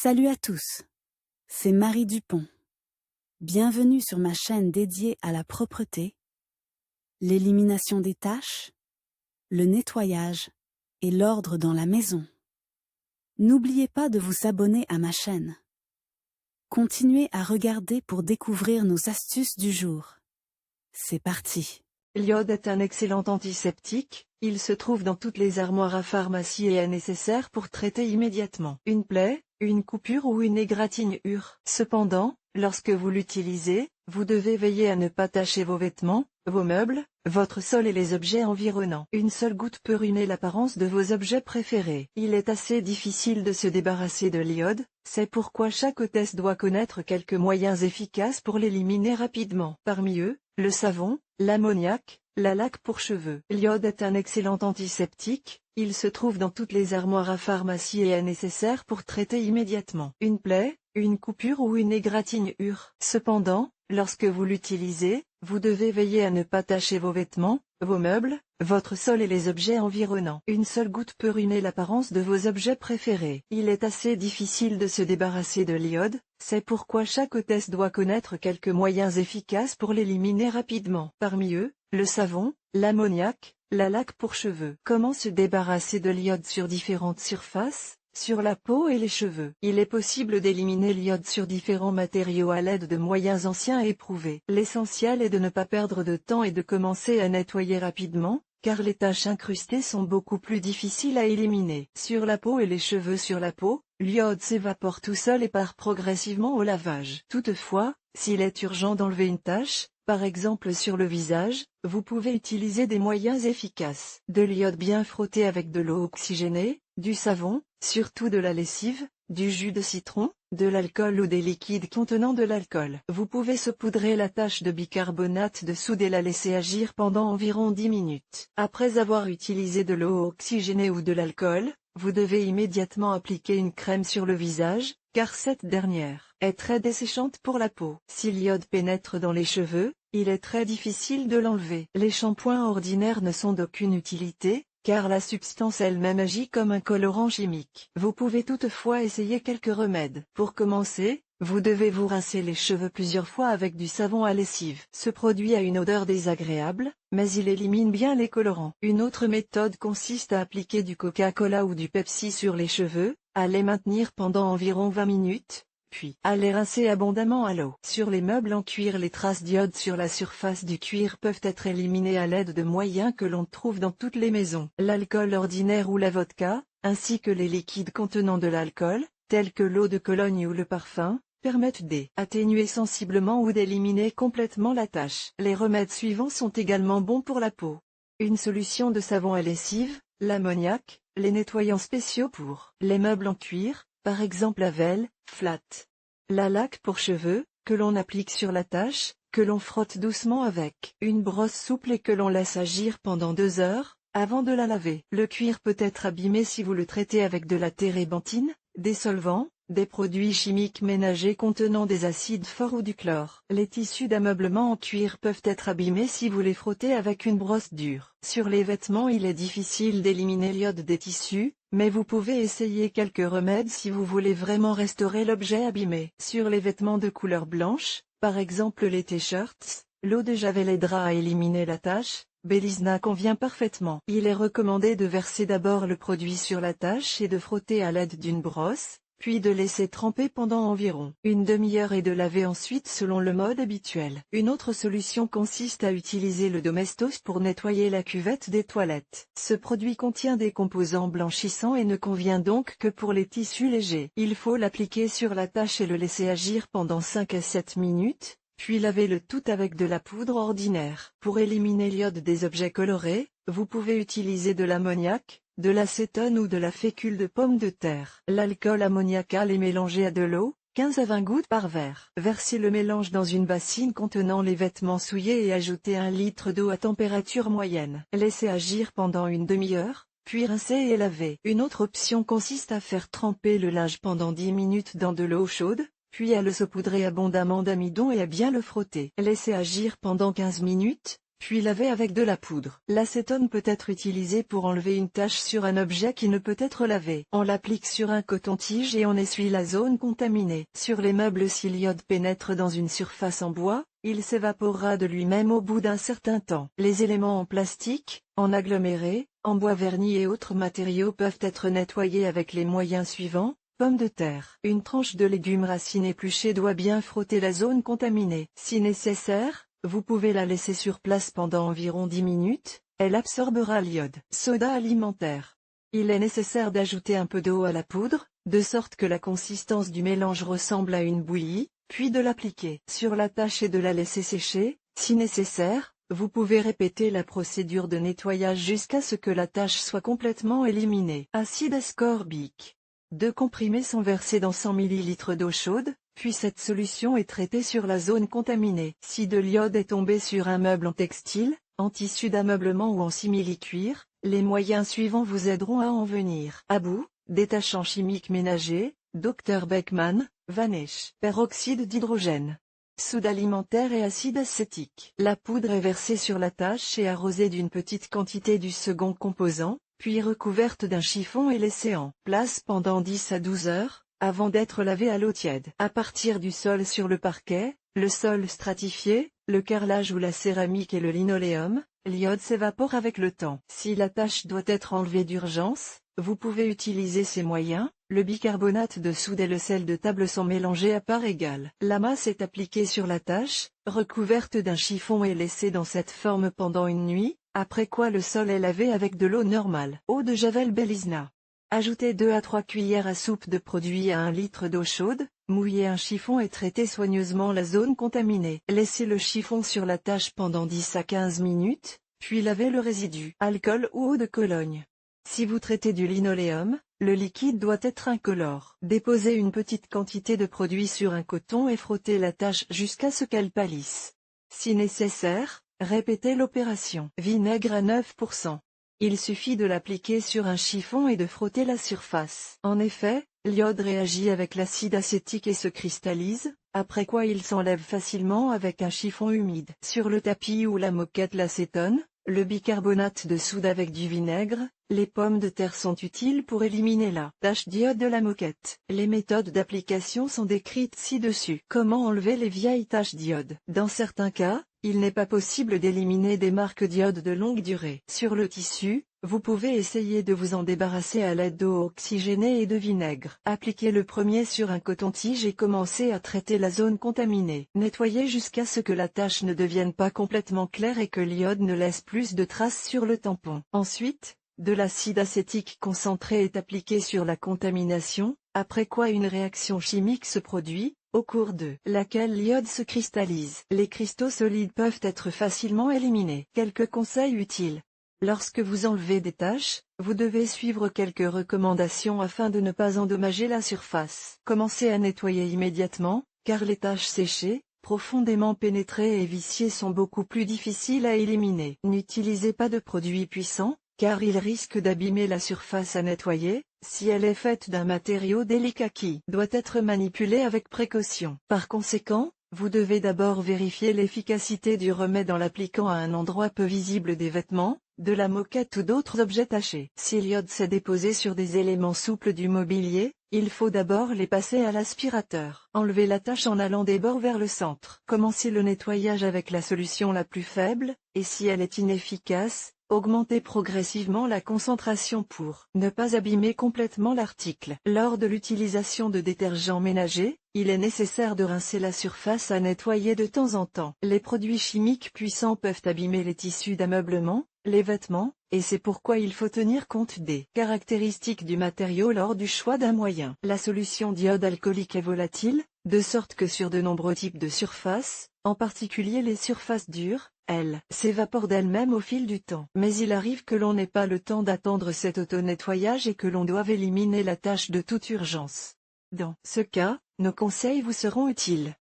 Salut à tous, c'est Marie Dupont. Bienvenue sur ma chaîne dédiée à la propreté, l'élimination des taches, le nettoyage et l'ordre dans la maison. N'oubliez pas de vous abonner à ma chaîne. Continuez à regarder pour découvrir nos astuces du jour. C'est parti. L'iode est un excellent antiseptique, il se trouve dans toutes les armoires à pharmacie et est nécessaire pour traiter immédiatement une plaie, une coupure ou une égratignure. Cependant, lorsque vous l'utilisez, vous devez veiller à ne pas tacher vos vêtements, vos meubles, votre sol et les objets environnants. Une seule goutte peut ruiner l'apparence de vos objets préférés. Il est assez difficile de se débarrasser de l'iode, c'est pourquoi chaque hôtesse doit connaître quelques moyens efficaces pour l'éliminer rapidement. Parmi eux, le savon, l'ammoniac, la laque pour cheveux. L'iode est un excellent antiseptique, il se trouve dans toutes les armoires à pharmacie et est nécessaire pour traiter immédiatement une plaie, une coupure ou une égratignure. Cependant, lorsque vous l'utilisez, vous devez veiller à ne pas tacher vos vêtements, vos meubles, votre sol et les objets environnants. Une seule goutte peut ruiner l'apparence de vos objets préférés. Il est assez difficile de se débarrasser de l'iode, c'est pourquoi chaque hôtesse doit connaître quelques moyens efficaces pour l'éliminer rapidement. Parmi eux, le savon, l'ammoniac, la laque pour cheveux. Comment se débarrasser de l'iode sur différentes surfaces ? Sur la peau et les cheveux. Il est possible d'éliminer l'iode sur différents matériaux à l'aide de moyens anciens et éprouvés. L'essentiel est de ne pas perdre de temps et de commencer à nettoyer rapidement, car les taches incrustées sont beaucoup plus difficiles à éliminer. Sur la peau et les cheveux. Sur la peau, l'iode s'évapore tout seul et part progressivement au lavage. Toutefois, s'il est urgent d'enlever une tache, par exemple sur le visage, vous pouvez utiliser des moyens efficaces. De l'iode bien frotté avec de l'eau oxygénée, du savon, surtout de la lessive, du jus de citron, de l'alcool ou des liquides contenant de l'alcool. Vous pouvez saupoudrer la tache de bicarbonate de soude et la laisser agir pendant environ 10 minutes. Après avoir utilisé de l'eau oxygénée ou de l'alcool, vous devez immédiatement appliquer une crème sur le visage, car cette dernière est très desséchante pour la peau. Si l'iode pénètre dans les cheveux, il est très difficile de l'enlever. Les shampoings ordinaires ne sont d'aucune utilité, car la substance elle-même agit comme un colorant chimique. Vous pouvez toutefois essayer quelques remèdes. Pour commencer, vous devez vous rincer les cheveux plusieurs fois avec du savon à lessive. Ce produit a une odeur désagréable, mais il élimine bien les colorants. Une autre méthode consiste à appliquer du Coca-Cola ou du Pepsi sur les cheveux, à les maintenir pendant environ 20 minutes, puis à les rincer abondamment à l'eau. Sur les meubles en cuir, les traces d'iode sur la surface du cuir peuvent être éliminées à l'aide de moyens que l'on trouve dans toutes les maisons. L'alcool ordinaire ou la vodka, ainsi que les liquides contenant de l'alcool, tels que l'eau de Cologne ou le parfum, permettent d'atténuer sensiblement ou d'éliminer complètement la tache. Les remèdes suivants sont également bons pour la peau. Une solution de savon à lessive, l'ammoniac, les nettoyants spéciaux pour les meubles en cuir, par exemple Havel, Flat. La laque pour cheveux, que l'on applique sur la tache, que l'on frotte doucement avec une brosse souple et que l'on laisse agir pendant 2 heures, avant de la laver. Le cuir peut être abîmé si vous le traitez avec de la térébenthine, des solvants, des produits chimiques ménagers contenant des acides forts ou du chlore. Les tissus d'ameublement en cuir peuvent être abîmés si vous les frottez avec une brosse dure. Sur les vêtements, il est difficile d'éliminer l'iode des tissus, mais vous pouvez essayer quelques remèdes si vous voulez vraiment restaurer l'objet abîmé. Sur les vêtements de couleur blanche, par exemple les t-shirts, l'eau de javel aidera à éliminer la tache. Bélizna convient parfaitement. Il est recommandé de verser d'abord le produit sur la tache et de frotter à l'aide d'une brosse, puis de laisser tremper pendant environ une demi-heure et de laver ensuite selon le mode habituel. Une autre solution consiste à utiliser le Domestos pour nettoyer la cuvette des toilettes. Ce produit contient des composants blanchissants et ne convient donc que pour les tissus légers. Il faut l'appliquer sur la tache et le laisser agir pendant 5 à 7 minutes, puis laver le tout avec de la poudre ordinaire. Pour éliminer l'iode des objets colorés, vous pouvez utiliser de l'ammoniac, de l'acétone ou de la fécule de pomme de terre. L'alcool ammoniacal est mélangé à de l'eau, 15 à 20 gouttes par verre. Versez le mélange dans une bassine contenant les vêtements souillés et ajoutez 1 litre d'eau à température moyenne. Laissez agir pendant une demi-heure, puis rincez et lavez. Une autre option consiste à faire tremper le linge pendant 10 minutes dans de l'eau chaude, puis à le saupoudrer abondamment d'amidon et à bien le frotter. Laissez agir pendant 15 minutes, puis laver avec de la poudre. L'acétone peut être utilisé pour enlever une tache sur un objet qui ne peut être lavé. On l'applique sur un coton-tige et on essuie la zone contaminée. Sur les meubles, si l'iode pénètre dans une surface en bois, il s'évaporera de lui-même au bout d'un certain temps. Les éléments en plastique, en aggloméré, en bois verni et autres matériaux peuvent être nettoyés avec les moyens suivants. Pommes de terre. Une tranche de légumes racines épluchées doit bien frotter la zone contaminée. Si nécessaire, vous pouvez la laisser sur place pendant environ 10 minutes, elle absorbera l'iode. Soda alimentaire. Il est nécessaire d'ajouter un peu d'eau à la poudre, de sorte que la consistance du mélange ressemble à une bouillie, puis de l'appliquer sur la tâche et de la laisser sécher. Si nécessaire, vous pouvez répéter la procédure de nettoyage jusqu'à ce que la tâche soit complètement éliminée. Acide ascorbique. 2 comprimés sont versés dans 100 ml d'eau chaude, puis cette solution est traitée sur la zone contaminée. Si de l'iode est tombé sur un meuble en textile, en tissu d'ameublement ou en simili-cuir, les moyens suivants vous aideront à en venir à bout. Détachant chimique ménager, Dr Beckman, Vanish. Peroxyde d'hydrogène. Soude alimentaire et acide acétique. La poudre est versée sur la tâche et arrosée d'une petite quantité du second composant, puis recouverte d'un chiffon et laissée en place pendant 10 à 12 heures, avant d'être lavée à l'eau tiède. À partir du sol sur le parquet, le sol stratifié, le carrelage ou la céramique et le linoléum, l'iode s'évapore avec le temps. Si la tâche doit être enlevée d'urgence, vous pouvez utiliser ces moyens. Le bicarbonate de soude et le sel de table sont mélangés à part égale. La masse est appliquée sur la tâche, recouverte d'un chiffon et laissée dans cette forme pendant une nuit, après quoi le sol est lavé avec de l'eau normale. Eau de Javel Belizna. Ajoutez 2 à 3 cuillères à soupe de produit à 1 litre d'eau chaude, mouillez un chiffon et traitez soigneusement la zone contaminée. Laissez le chiffon sur la tâche pendant 10 à 15 minutes, puis lavez le résidu. Alcool ou eau de Cologne. Si vous traitez du linoléum, le liquide doit être incolore. Déposez une petite quantité de produit sur un coton et frottez la tâche jusqu'à ce qu'elle pâlisse. Si nécessaire, répétez l'opération. Vinaigre à 9%. Il suffit de l'appliquer sur un chiffon et de frotter la surface. En effet, l'iode réagit avec l'acide acétique et se cristallise, après quoi il s'enlève facilement avec un chiffon humide. Sur le tapis ou la moquette, l'acétone, le bicarbonate de soude avec du vinaigre, les pommes de terre sont utiles pour éliminer la tache d'iode de la moquette. Les méthodes d'application sont décrites ci-dessus. Comment enlever les vieilles taches d'iode? Dans certains cas, il n'est pas possible d'éliminer des marques d'iode de longue durée. Sur le tissu, vous pouvez essayer de vous en débarrasser à l'aide d'eau oxygénée et de vinaigre. Appliquez le premier sur un coton-tige et commencez à traiter la zone contaminée. Nettoyez jusqu'à ce que la tache ne devienne pas complètement claire et que l'iode ne laisse plus de traces sur le tampon. Ensuite, de l'acide acétique concentré est appliqué sur la contamination, après quoi une réaction chimique se produit, au cours de laquelle l'iode se cristallise. Les cristaux solides peuvent être facilement éliminés. Quelques conseils utiles. Lorsque vous enlevez des taches, vous devez suivre quelques recommandations afin de ne pas endommager la surface. Commencez à nettoyer immédiatement, car les taches séchées, profondément pénétrées et viciées sont beaucoup plus difficiles à éliminer. N'utilisez pas de produits puissants, car ils risquent d'abîmer la surface à nettoyer, si elle est faite d'un matériau délicat qui doit être manipulé avec précaution. Par conséquent, vous devez d'abord vérifier l'efficacité du remède en l'appliquant à un endroit peu visible des vêtements, de la moquette ou d'autres objets tachés. Si l'iode s'est déposé sur des éléments souples du mobilier, il faut d'abord les passer à l'aspirateur. Enlevez la tache en allant des bords vers le centre. Commencez le nettoyage avec la solution la plus faible, et si elle est inefficace, augmentez progressivement la concentration pour ne pas abîmer complètement l'article. Lors de l'utilisation de détergents ménagers, il est nécessaire de rincer la surface à nettoyer de temps en temps. Les produits chimiques puissants peuvent abîmer les tissus d'ameublement, les vêtements, et c'est pourquoi il faut tenir compte des caractéristiques du matériau lors du choix d'un moyen. La solution d'iode alcoolique est volatile, de sorte que sur de nombreux types de surfaces, en particulier les surfaces dures, elle s'évapore d'elle-même au fil du temps. Mais il arrive que l'on n'ait pas le temps d'attendre cet auto-nettoyage et que l'on doive éliminer la tache de toute urgence. Dans ce cas, nos conseils vous seront utiles.